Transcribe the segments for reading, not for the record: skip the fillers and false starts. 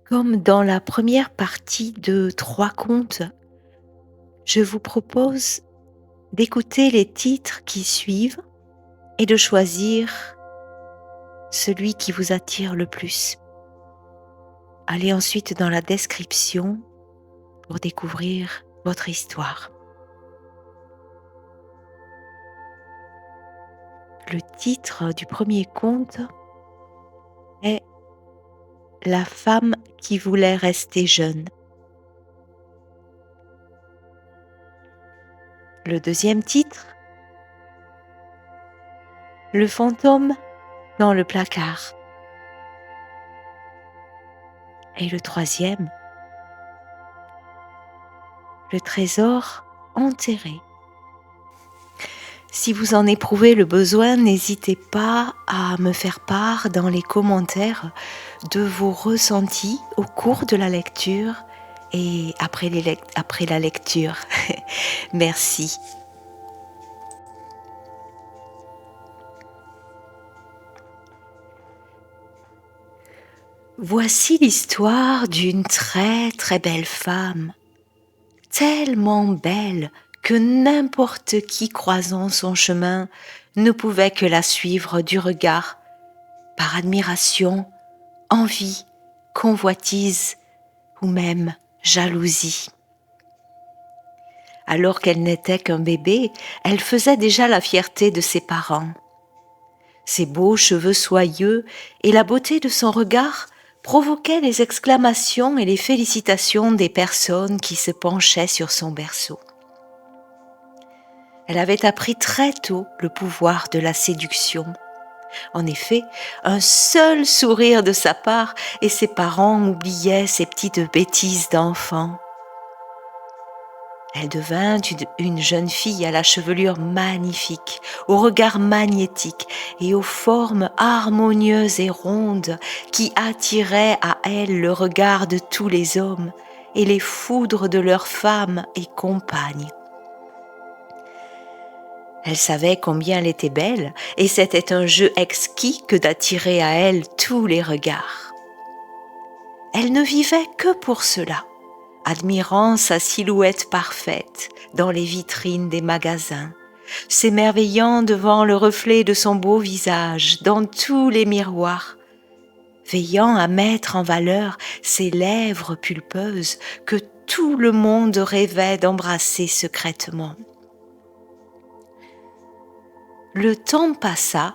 Comme dans la première partie de 3 contes, je vous propose d'écouter les titres qui suivent et de choisir celui qui vous attire le plus. Allez ensuite dans la description pour découvrir votre histoire. Le titre du premier conte est La femme qui voulait rester jeune. Le deuxième titre, Le fantôme dans le placard. Et le troisième, Le trésor enterré. Si vous en éprouvez le besoin, n'hésitez pas à me faire part dans les commentaires de vos ressentis au cours de la lecture et après la lecture. Merci. Voici l'histoire d'une très très belle femme, tellement belle que n'importe qui croisant son chemin ne pouvait que la suivre du regard, par admiration, envie, convoitise ou même jalousie. Alors qu'elle n'était qu'un bébé, elle faisait déjà la fierté de ses parents. Ses beaux cheveux soyeux et la beauté de son regard provoquaient les exclamations et les félicitations des personnes qui se penchaient sur son berceau. Elle avait appris très tôt le pouvoir de la séduction. En effet, un seul sourire de sa part et ses parents oubliaient ces petites bêtises d'enfant. Elle devint une jeune fille à la chevelure magnifique, au regard magnétique et aux formes harmonieuses et rondes qui attiraient à elle le regard de tous les hommes et les foudres de leurs femmes et compagnes. Elle savait combien elle était belle et c'était un jeu exquis que d'attirer à elle tous les regards. Elle ne vivait que pour cela, admirant sa silhouette parfaite dans les vitrines des magasins, s'émerveillant devant le reflet de son beau visage dans tous les miroirs, veillant à mettre en valeur ses lèvres pulpeuses que tout le monde rêvait d'embrasser secrètement. Le temps passa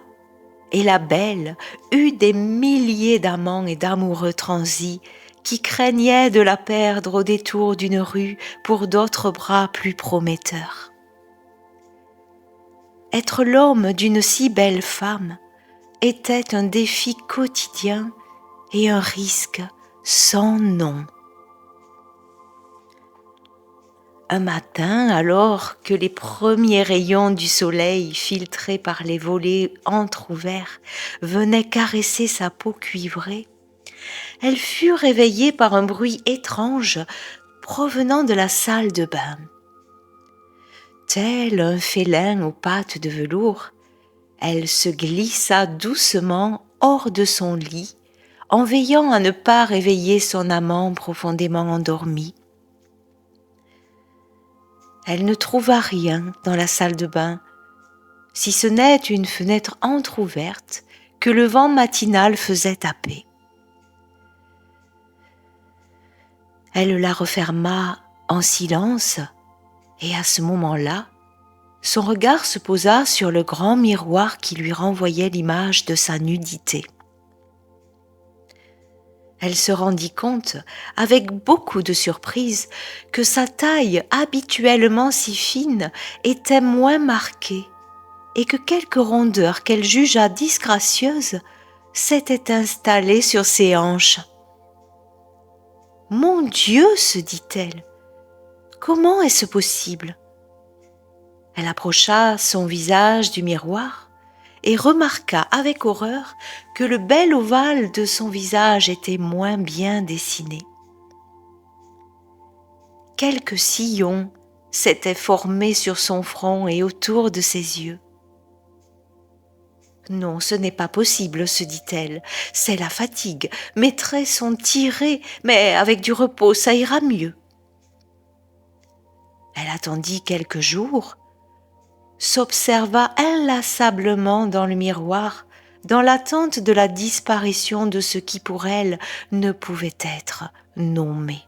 et la belle eut des milliers d'amants et d'amoureux transis qui craignaient de la perdre au détour d'une rue pour d'autres bras plus prometteurs. Être l'homme d'une si belle femme était un défi quotidien et un risque sans nom. Un matin, alors que les premiers rayons du soleil filtrés par les volets entr'ouverts venaient caresser sa peau cuivrée, elle fut réveillée par un bruit étrange provenant de la salle de bain. Tel un félin aux pattes de velours, elle se glissa doucement hors de son lit, en veillant à ne pas réveiller son amant profondément endormi. Elle ne trouva rien dans la salle de bain, si ce n'est une fenêtre entr'ouverte que le vent matinal faisait taper. Elle la referma en silence et à ce moment-là, son regard se posa sur le grand miroir qui lui renvoyait l'image de sa nudité. Elle se rendit compte, avec beaucoup de surprise, que sa taille habituellement si fine était moins marquée et que quelques rondeurs qu'elle jugea disgracieuses s'étaient installées sur ses hanches. « Mon Dieu !» se dit-elle, « comment est-ce possible ?» Elle approcha son visage du miroir et remarqua avec horreur que le bel ovale de son visage était moins bien dessiné. Quelques sillons s'étaient formés sur son front et autour de ses yeux. Non, ce n'est pas possible, se dit-elle. C'est la fatigue. Mes traits sont tirés, mais avec du repos, ça ira mieux. Elle attendit quelques jours, s'observa inlassablement dans le miroir, dans l'attente de la disparition de ce qui pour elle ne pouvait être nommé.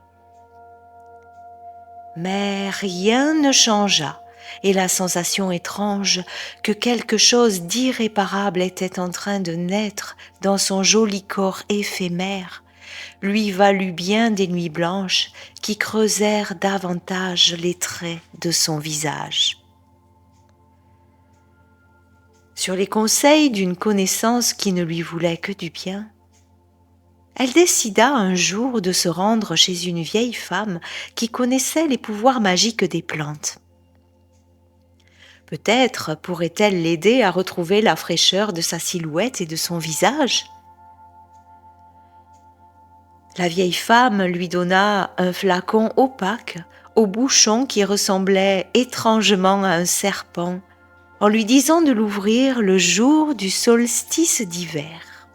Mais rien ne changea, et la sensation étrange que quelque chose d'irréparable était en train de naître dans son joli corps éphémère lui valut bien des nuits blanches qui creusèrent davantage les traits de son visage. Sur les conseils d'une connaissance qui ne lui voulait que du bien, elle décida un jour de se rendre chez une vieille femme qui connaissait les pouvoirs magiques des plantes. Peut-être pourrait-elle l'aider à retrouver la fraîcheur de sa silhouette et de son visage. La vieille femme lui donna un flacon opaque, au bouchon qui ressemblait étrangement à un serpent, en lui disant de l'ouvrir le jour du solstice d'hiver.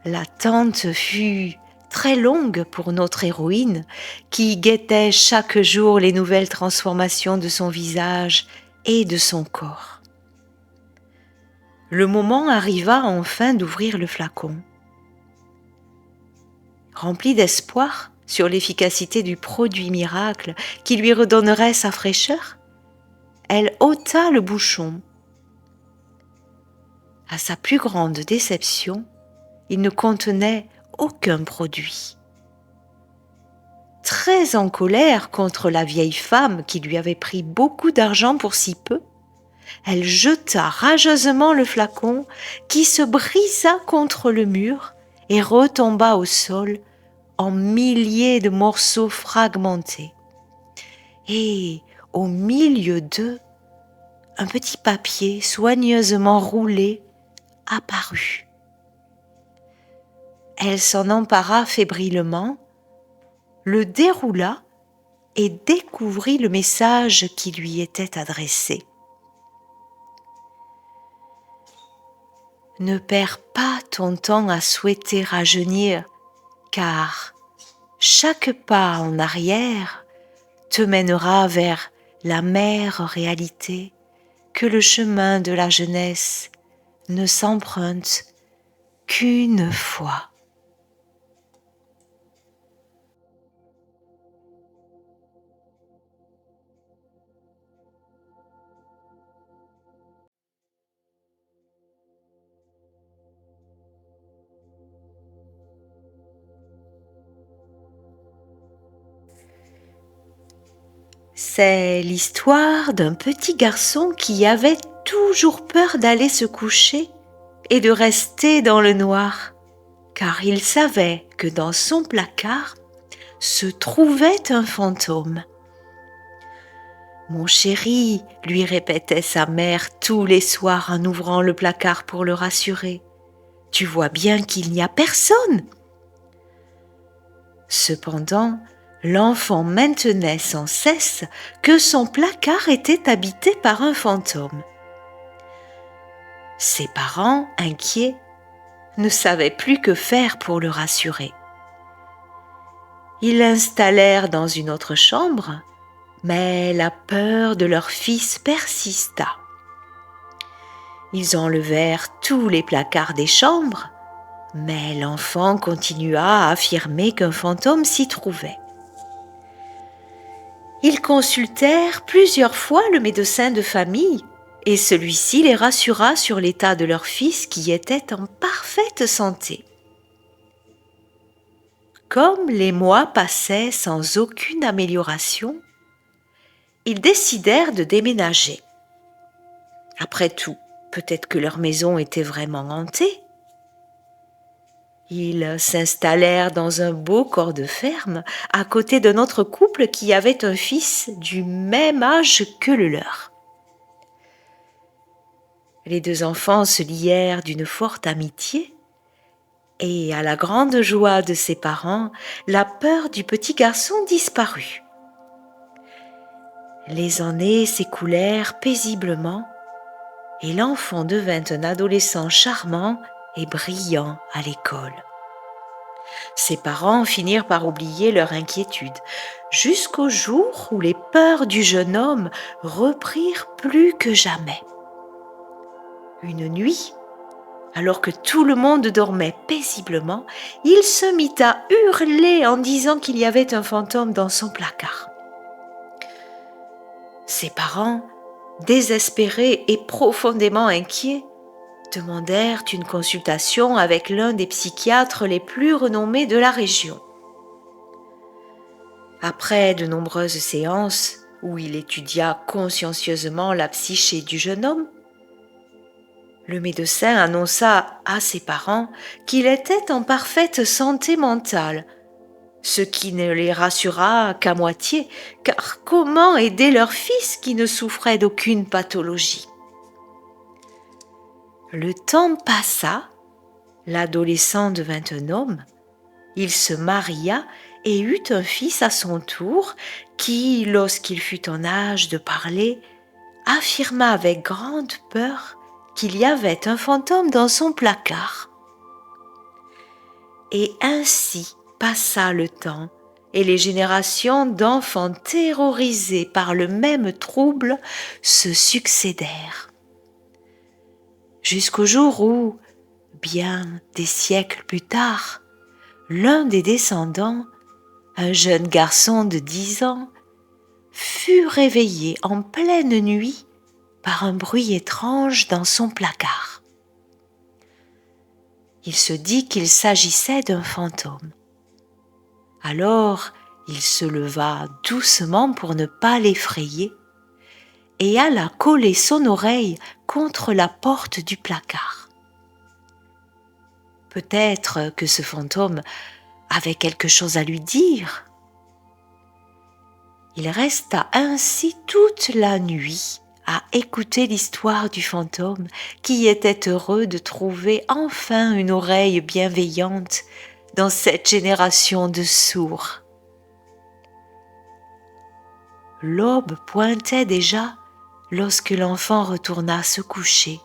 L'attente fut très longue pour notre héroïne, qui guettait chaque jour les nouvelles transformations de son visage et de son corps. Le moment arriva enfin d'ouvrir le flacon. Remplie d'espoir sur l'efficacité du produit miracle qui lui redonnerait sa fraîcheur, elle ôta le bouchon. À sa plus grande déception, il ne contenait aucun produit. Très en colère contre la vieille femme qui lui avait pris beaucoup d'argent pour si peu, elle jeta rageusement le flacon qui se brisa contre le mur et retomba au sol en milliers de morceaux fragmentés. Et au milieu d'eux, un petit papier soigneusement roulé apparut. Elle s'en empara fébrilement, le déroula et découvrit le message qui lui était adressé. Ne perds pas ton temps à souhaiter rajeunir, car chaque pas en arrière te mènera vers l'amère réalité que le chemin de la jeunesse ne s'emprunte qu'une fois. C'est l'histoire d'un petit garçon qui avait toujours peur d'aller se coucher et de rester dans le noir, car il savait que dans son placard se trouvait un fantôme. Mon chéri, lui répétait sa mère tous les soirs en ouvrant le placard pour le rassurer, tu vois bien qu'il n'y a personne. Cependant, l'enfant maintenait sans cesse que son placard était habité par un fantôme. Ses parents, inquiets, ne savaient plus que faire pour le rassurer. Ils l'installèrent dans une autre chambre, mais la peur de leur fils persista. Ils enlevèrent tous les placards des chambres, mais l'enfant continua à affirmer qu'un fantôme s'y trouvait. Ils consultèrent plusieurs fois le médecin de famille et celui-ci les rassura sur l'état de leur fils qui était en parfaite santé. Comme les mois passaient sans aucune amélioration, ils décidèrent de déménager. Après tout, peut-être que leur maison était vraiment hantée. Ils s'installèrent dans un beau corps de ferme à côté d'un autre couple qui avait un fils du même âge que le leur. Les deux enfants se lièrent d'une forte amitié et, à la grande joie de ses parents, la peur du petit garçon disparut. Les années s'écoulèrent paisiblement et l'enfant devint un adolescent charmant et brillant à l'école. Ses parents finirent par oublier leur inquiétude, jusqu'au jour où les peurs du jeune homme reprirent plus que jamais. Une nuit, alors que tout le monde dormait paisiblement, il se mit à hurler en disant qu'il y avait un fantôme dans son placard. Ses parents, désespérés et profondément inquiets, demandèrent une consultation avec l'un des psychiatres les plus renommés de la région. Après de nombreuses séances où il étudia consciencieusement la psyché du jeune homme, le médecin annonça à ses parents qu'il était en parfaite santé mentale, ce qui ne les rassura qu'à moitié, car comment aider leur fils qui ne souffrait d'aucune pathologie? Le temps passa, l'adolescent devint un homme, il se maria et eut un fils à son tour qui, lorsqu'il fut en âge de parler, affirma avec grande peur qu'il y avait un fantôme dans son placard. Et ainsi passa le temps, et les générations d'enfants terrorisés par le même trouble se succédèrent. Jusqu'au jour où, bien des siècles plus tard, l'un des descendants, un jeune garçon de 10 ans, fut réveillé en pleine nuit par un bruit étrange dans son placard. Il se dit qu'il s'agissait d'un fantôme. Alors, il se leva doucement pour ne pas l'effrayer et alla coller son oreille contre la porte du placard. Peut-être que ce fantôme avait quelque chose à lui dire. Il resta ainsi toute la nuit à écouter l'histoire du fantôme qui était heureux de trouver enfin une oreille bienveillante dans cette génération de sourds. L'aube pointait déjà lorsque l'enfant retourna se coucher.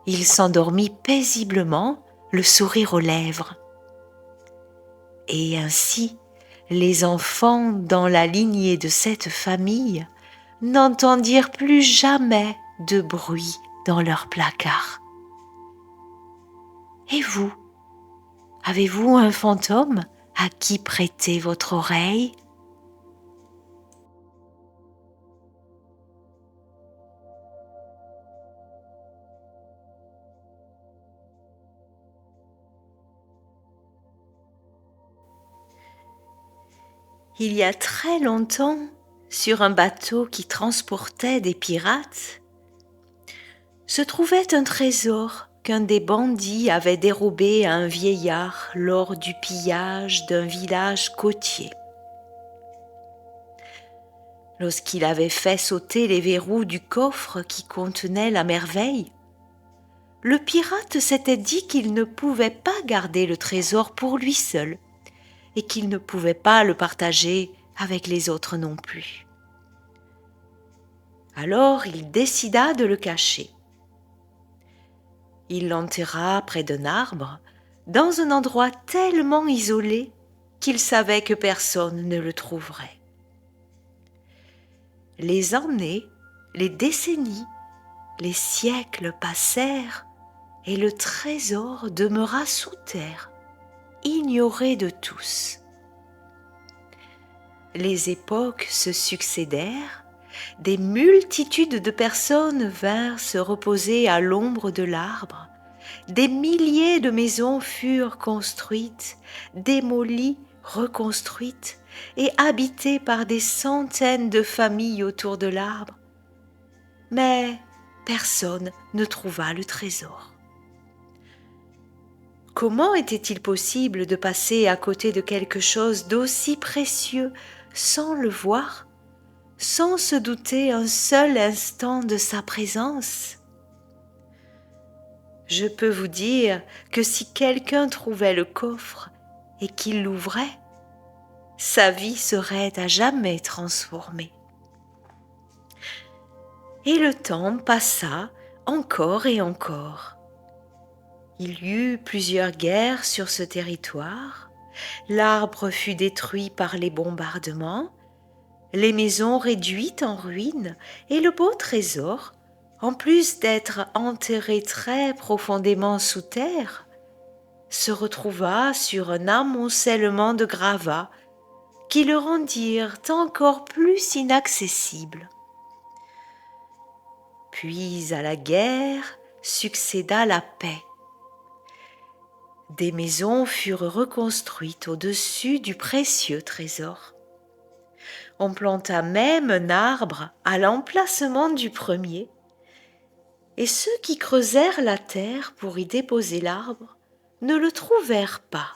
Il s'endormit paisiblement, le sourire aux lèvres. Et ainsi, les enfants dans la lignée de cette famille n'entendirent plus jamais de bruit dans leur placard. Et vous, avez-vous un fantôme à qui prêter votre oreille ? Il y a très longtemps, sur un bateau qui transportait des pirates, se trouvait un trésor qu'un des bandits avait dérobé à un vieillard lors du pillage d'un village côtier. Lorsqu'il avait fait sauter les verrous du coffre qui contenait la merveille, le pirate s'était dit qu'il ne pouvait pas garder le trésor pour lui seul et qu'il ne pouvait pas le partager avec les autres non plus. Alors il décida de le cacher. Il l'enterra près d'un arbre, dans un endroit tellement isolé qu'il savait que personne ne le trouverait. Les années, les décennies, les siècles passèrent et le trésor demeura sous terre, ignoré de tous. Les époques se succédèrent, des multitudes de personnes vinrent se reposer à l'ombre de l'arbre, des milliers de maisons furent construites, démolies, reconstruites et habitées par des centaines de familles autour de l'arbre. Mais personne ne trouva le trésor. Comment était-il possible de passer à côté de quelque chose d'aussi précieux sans le voir, sans se douter un seul instant de sa présence? Je peux vous dire que si quelqu'un trouvait le coffre et qu'il l'ouvrait, sa vie serait à jamais transformée. Et le temps passa encore et encore. Il y eut plusieurs guerres sur ce territoire. L'arbre fut détruit par les bombardements, les maisons réduites en ruines, et le beau trésor, en plus d'être enterré très profondément sous terre, se retrouva sur un amoncellement de gravats qui le rendirent encore plus inaccessible. Puis à la guerre succéda la paix. Des maisons furent reconstruites au-dessus du précieux trésor. On planta même un arbre à l'emplacement du premier, et ceux qui creusèrent la terre pour y déposer l'arbre ne le trouvèrent pas.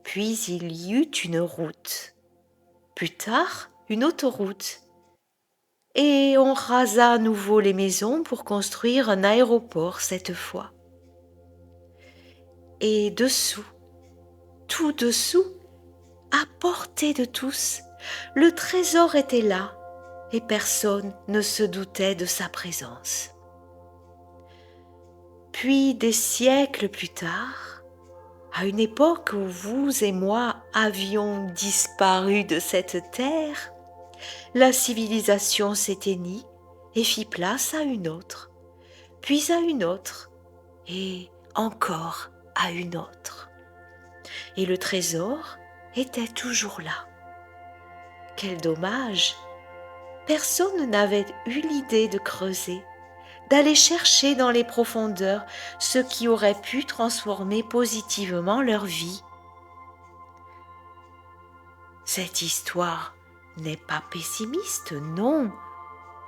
Puis il y eut une route, plus tard une autoroute, et on rasa à nouveau les maisons pour construire un aéroport cette fois. Et dessous, tout dessous, à portée de tous, le trésor était là et personne ne se doutait de sa présence. Puis des siècles plus tard, à une époque où vous et moi avions disparu de cette terre, la civilisation s'éteignit et fit place à une autre, puis à une autre et encore à une autre. Et le trésor était toujours là. Quel dommage! Personne n'avait eu l'idée de creuser, d'aller chercher dans les profondeurs ce qui aurait pu transformer positivement leur vie. Cette histoire n'est pas pessimiste, non,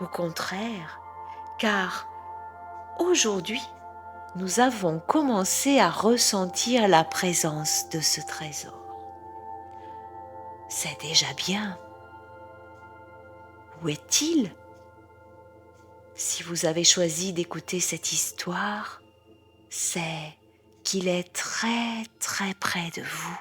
au contraire, car aujourd'hui, nous avons commencé à ressentir la présence de ce trésor. C'est déjà bien. Où est-il? Si vous avez choisi d'écouter cette histoire, c'est qu'il est très très près de vous.